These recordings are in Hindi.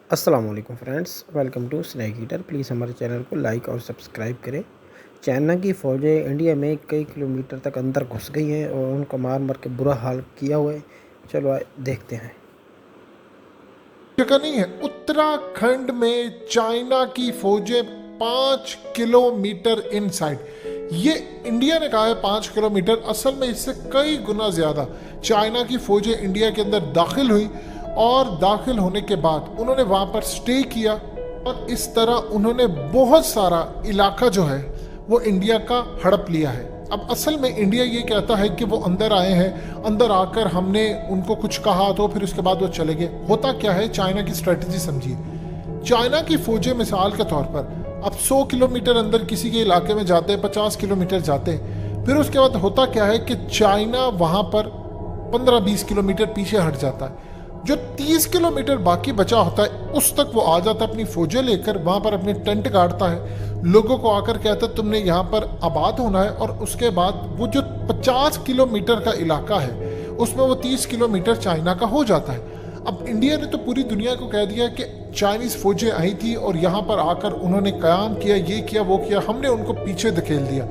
अस्सलाम वालेकुम friends, welcome to snack eater. Please हमारे चैनल को लाइक और सब्सक्राइब करें। चाइना की फ़ौजें इंडिया में कई किलोमीटर तक अंदर घुस गई हैं और उनको मार मार के बुरा हाल किया हुआ है। चलो देखते हैं। जगह नहीं है। उत्तराखंड में चाइना की फौजें 5 किलोमीटर इनसाइड। ये इंडिया ने कहा है 5 किलोमीटर, असल में इससे कई गुना ज्यादा चाइना की फौजें इंडिया के अंदर दाखिल हुई और दाखिल होने के बाद उन्होंने वहां पर स्टे किया और इस तरह उन्होंने बहुत सारा इलाका जो है वो इंडिया का हड़प लिया है। अब असल में इंडिया ये कहता है कि वो अंदर आए हैं, अंदर आकर हमने उनको कुछ कहा तो फिर उसके बाद वो चले गए। होता क्या है, चाइना की स्ट्रेटजी समझिए। चाइना की फौजें मिसाल के तौर पर अब 100 किलोमीटर अंदर किसी के इलाके में जाते हैं, 50 किलोमीटर जाते हैं, फिर उसके बाद होता क्या है कि चाइना वहां पर 15-20 किलोमीटर पीछे हट जाता है। जो 30 किलोमीटर बाकी बचा होता है उस तक वो आ जाता है अपनी फौजें लेकर, वहां पर अपने टेंट गाड़ता है, लोगों को आकर कहता है तुमने यहाँ पर आबाद होना है। और उसके बाद वो जो 50 किलोमीटर का इलाका है उसमें वो 30 किलोमीटर चाइना का हो जाता है। अब इंडिया ने तो पूरी दुनिया को कह दिया कि चाइनीज फौजें आई थी और यहाँ पर आकर उन्होंने कयाम किया, ये किया वो किया, हमने उनको पीछे धकेल दिया।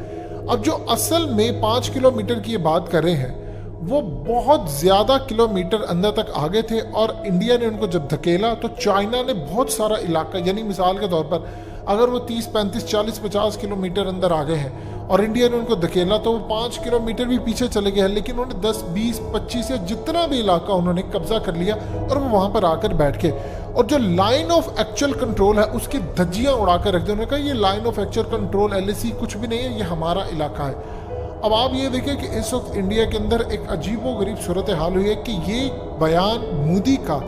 अब जो असल में 5 किलोमीटर की ये बात कर रहे हैं वो बहुत ज्यादा किलोमीटर अंदर तक आगे थे और इंडिया ने उनको जब धकेला तो चाइना ने बहुत सारा इलाका, यानी मिसाल के तौर पर अगर वो 30, 35, 40, 50 किलोमीटर अंदर आ गए हैं और इंडिया ने उनको धकेला तो वो 5 किलोमीटर भी पीछे चले गए हैं, लेकिन उन्होंने 10, 20, 25 या जितना भी इलाका उन्होंने कब्जा कर लिया और वो वहां पर आकर बैठ के और जो लाइन ऑफ एक्चुअल कंट्रोल है उसकी धज्जियां उड़ाकर रख दी। उन्होंने कहा ये line of actual control LAC कुछ भी नहीं है, ये हमारा इलाका है। अब आप ये देखें कि इस वक्त इंडिया के अंदर एक अजीबोगरीब सूरत हाल हुई है कि ये बयान मोदी का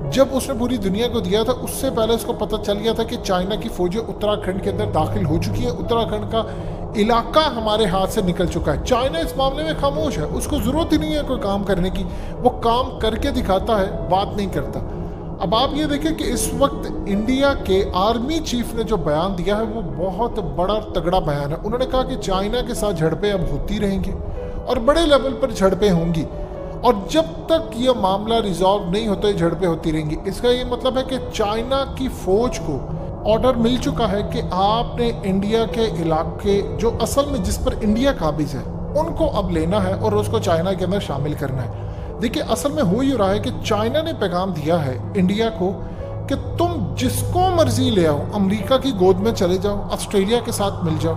जब उसने पूरी दुनिया को दिया था उससे पहले उसको पता चल गया था कि चाइना की फौजें उत्तराखंड के अंदर दाखिल हो चुकी हैं, उत्तराखंड का इलाका हमारे हाथ से निकल चुका है। चाइना इस मामले में खामोश है, उसको जरूरत ही नहीं है कोई काम करने की, वो काम करके दिखाता है, बात नहीं करता। अब आप ये देखें कि इस वक्त इंडिया के आर्मी चीफ ने जो बयान दिया है वो बहुत बड़ा तगड़ा बयान है। उन्होंने कहा कि चाइना के साथ झड़पें अब होती रहेंगी और बड़े लेवल पर झड़पें होंगी और जब तक ये मामला रिजॉल्व नहीं होता झड़पें होती रहेंगी। इसका ये मतलब है कि चाइना की फौज को ऑर्डर मिल चुका है कि आपने इंडिया के इलाके जो असल में जिस पर इंडिया काबिज है उनको अब लेना है और उसको चाइना के अंदर शामिल करना है। देखिए असल में हो ही रहा है कि चाइना ने पैगाम दिया है इंडिया को कि तुम जिसको मर्जी ले आओ, अमेरिका की गोद में चले जाओ, ऑस्ट्रेलिया के साथ मिल जाओ,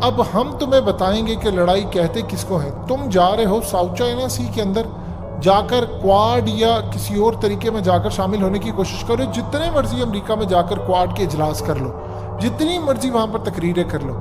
अब हम तुम्हें बताएंगे कि लड़ाई कहते किसको है। तुम जा रहे हो साउथ चाइना सी के अंदर जाकर क्वाड या किसी और तरीके में जाकर शामिल होने की कोशिश करो, जितने मर्जी अमेरिका में जाकर क्वाड के इजलास कर लो, जितनी मर्जी वहां पर तकरीरें कर लो,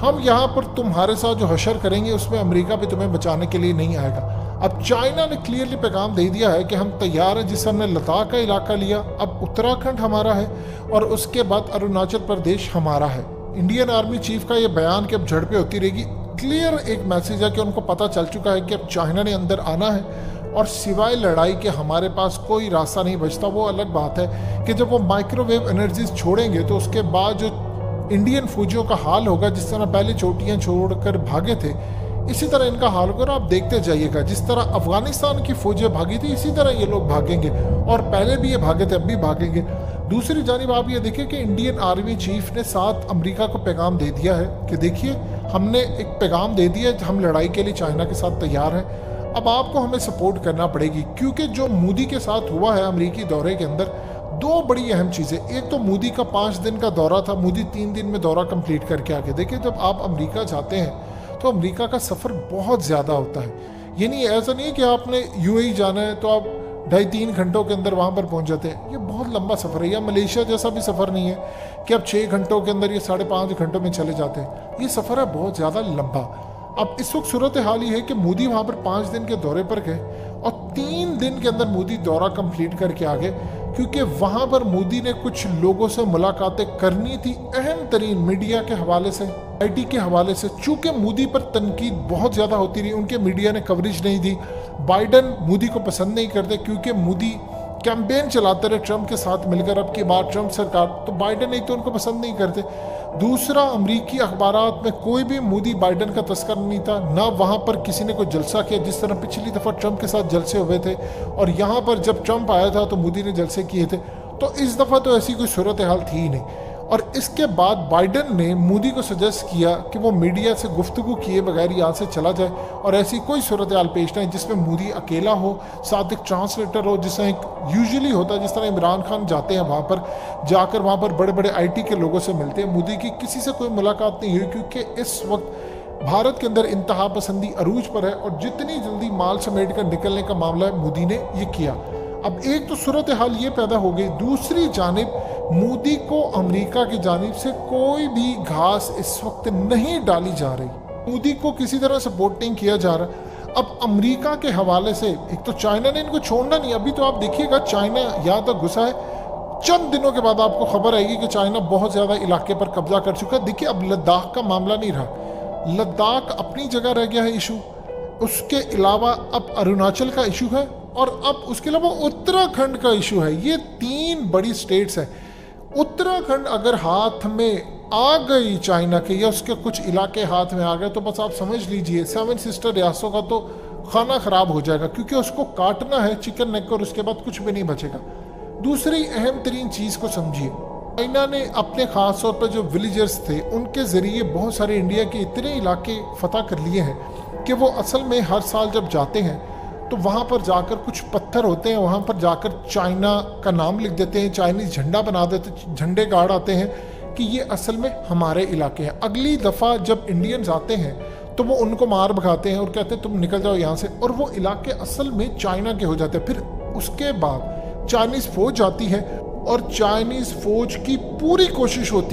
हम यहाँ पर तुम्हारे साथ जो हशर करेंगे उसमें अमेरिका भी तुम्हें बचाने के लिए नहीं आएगा। अब चाइना ने क्लियरली पैगाम दे दिया है कि हम तैयार हैं, जिससे हमने लद्दाख का इलाका लिया, अब उत्तराखंड हमारा है और उसके बाद अरुणाचल प्रदेश हमारा है। इंडियन आर्मी चीफ का ये बयान कि अब झड़पें होती रहेगी, क्लियर एक मैसेज है कि उनको पता चल चुका है कि अब चाइना ने अंदर आना है और सिवाय लड़ाई के हमारे पास कोई रास्ता नहीं बचता। वो अलग बात है कि जब वो माइक्रोवेव एनर्जीज छोड़ेंगे तो उसके बाद जो इंडियन फौजियों का हाल होगा, जिस तरह पहले चोटियां छोड़कर भागे थे इसी तरह इनका हाल होगा। और आप देखते जाइएगा जिस तरह अफगानिस्तान की फौजें भागी थी इसी तरह ये लोग भागेंगे और पहले भी ये भागे थे, अब भी भागेंगे। दूसरी जानिब आप ये देखिए कि इंडियन आर्मी चीफ ने साथ अमेरिका को पैगाम दे दिया है कि देखिए हमने एक पैगाम दे दिया, हम लड़ाई के लिए चाइना के साथ तैयार हैं, अब आपको हमें सपोर्ट करना पड़ेगी। क्योंकि जो मोदी के साथ हुआ है अमेरिकी दौरे के अंदर, दो बड़ी अहम चीज़ें, एक तो मोदी का 5 दिन का दौरा था, मोदी 3 दिन में दौरा कंप्लीट करके आके। देखिए जब आप अमेरिका जाते हैं तो अमेरिका का सफ़र बहुत ज़्यादा होता है, ये नहीं ऐसा नहीं है कि आपने UAE जाना है तो आप 2.5-3 घंटों के अंदर वहाँ पर पहुँच जाते हैं, ये बहुत लंबा सफ़र है। या मलेशिया जैसा भी सफ़र नहीं है कि आप 6 घंटों के अंदर, ये 5.5 घंटों में चले जाते हैं, ये सफ़र है बहुत ज़्यादा लंबा। अब इस वक्त सूरत हाल ये है कि मोदी वहाँ पर 5 दिन के दौरे पर गए और 3 दिन के अंदर मोदी दौरा कंप्लीट करके आ गए, क्योंकि वहाँ पर मोदी ने कुछ लोगों से मुलाकातें करनी थी, अहम तरीन मीडिया के हवाले से, IT के हवाले से। चूँकि मोदी पर तनकीद बहुत ज़्यादा होती रही, उनके मीडिया ने कवरेज नहीं दी, बाइडन मोदी को पसंद नहीं करते क्योंकि मोदी कैंपेन चलाते रहे ट्रंप के साथ मिलकर, अब की बार ट्रंप सरकार, तो बाइडन एक तो उनको पसंद नहीं करते, दूसरा अमरीकी अखबारात में कोई भी मोदी बाइडन का तस्कर नहीं था, ना वहाँ पर किसी ने कोई जलसा किया जिस तरह पिछली दफ़ा ट्रंप के साथ जलसे हुए थे और यहाँ पर जब ट्रंप आया था तो मोदी ने जलसे किए थे। तो इस दफ़ा तो ऐसी कोई सूरत हाल थी ही नहीं। और इसके बाद बाइडन ने मोदी को सजेस्ट किया कि वो मीडिया से गुफ्तगू किए बगैर यहाँ से चला जाए और ऐसी कोई सूरत हाल पेश नहीं जिसमें मोदी अकेला हो, साथ एक ट्रांसलेटर हो, जिससे एक यूजुअली होता है। जिस तरह इमरान खान जाते हैं वहाँ पर, जाकर वहाँ पर बड़े बड़े IT के लोगों से मिलते हैं, मोदी की किसी से कोई मुलाकात नहीं हुई, क्योंकि इस वक्त भारत के अंदर इंतहा पसंदी अरूज पर है और जितनी जल्दी माल समेट कर निकलने का मामला है, मोदी ने ये किया। अब एक तो सूरत हाल ये पैदा हो गई, दूसरी जानिब मोदी को अमेरिका की जानिब से कोई भी घास इस वक्त नहीं डाली जा रही, मोदी को किसी तरह सपोर्ट नहीं किया जा रहा। अब अमेरिका के हवाले से एक तो चाइना ने इनको छोड़ना नहीं, अभी तो आप देखिएगा चाइना यहाँ तक घुसा है, चंद दिनों के बाद आपको खबर आएगी कि चाइना बहुत ज़्यादा इलाके पर कब्जा कर चुका है। देखिए अब लद्दाख का मामला नहीं रहा, लद्दाख अपनी जगह रह गया है इशू, उसके अलावा अब अरुणाचल का इशू है और अब उसके अलावा उत्तराखंड का इशू है। ये 3 बड़ी स्टेट्स हैं। उत्तराखंड अगर हाथ में आ गई चाइना के या उसके कुछ इलाके हाथ में आ गए तो बस आप समझ लीजिए 7 सिस्टर रियासतों का तो खाना खराब हो जाएगा, क्योंकि उसको काटना है चिकन नेक और उसके बाद कुछ भी नहीं बचेगा। दूसरी अहम तरीन चीज़ को समझिए, चाइना ने अपने ख़ास तौर पर जो विलेजर्स थे उनके ज़रिए बहुत सारे इंडिया के इतने इलाके फतह कर लिए हैं कि वो असल में हर साल जब जाते हैं तो वहाँ पर जाकर कुछ पत्थर होते हैं, वहाँ पर जाकर चाइना का नाम लिख देते हैं, चाइनीज़ झंडा बना देते, झंडे गाड़ आते हैं कि ये असल में हमारे इलाके हैं। अगली दफ़ा जब इंडियंस आते हैं तो वो उनको मार भगाते हैं और कहते हैं तुम निकल जाओ यहाँ से, और वो इलाके असल में चाइना के हो जाते हैं। फिर उसके बाद चाइनीज़ फ़ौज आती है और चाइनीज़ फ़ौज की पूरी कोशिश होती है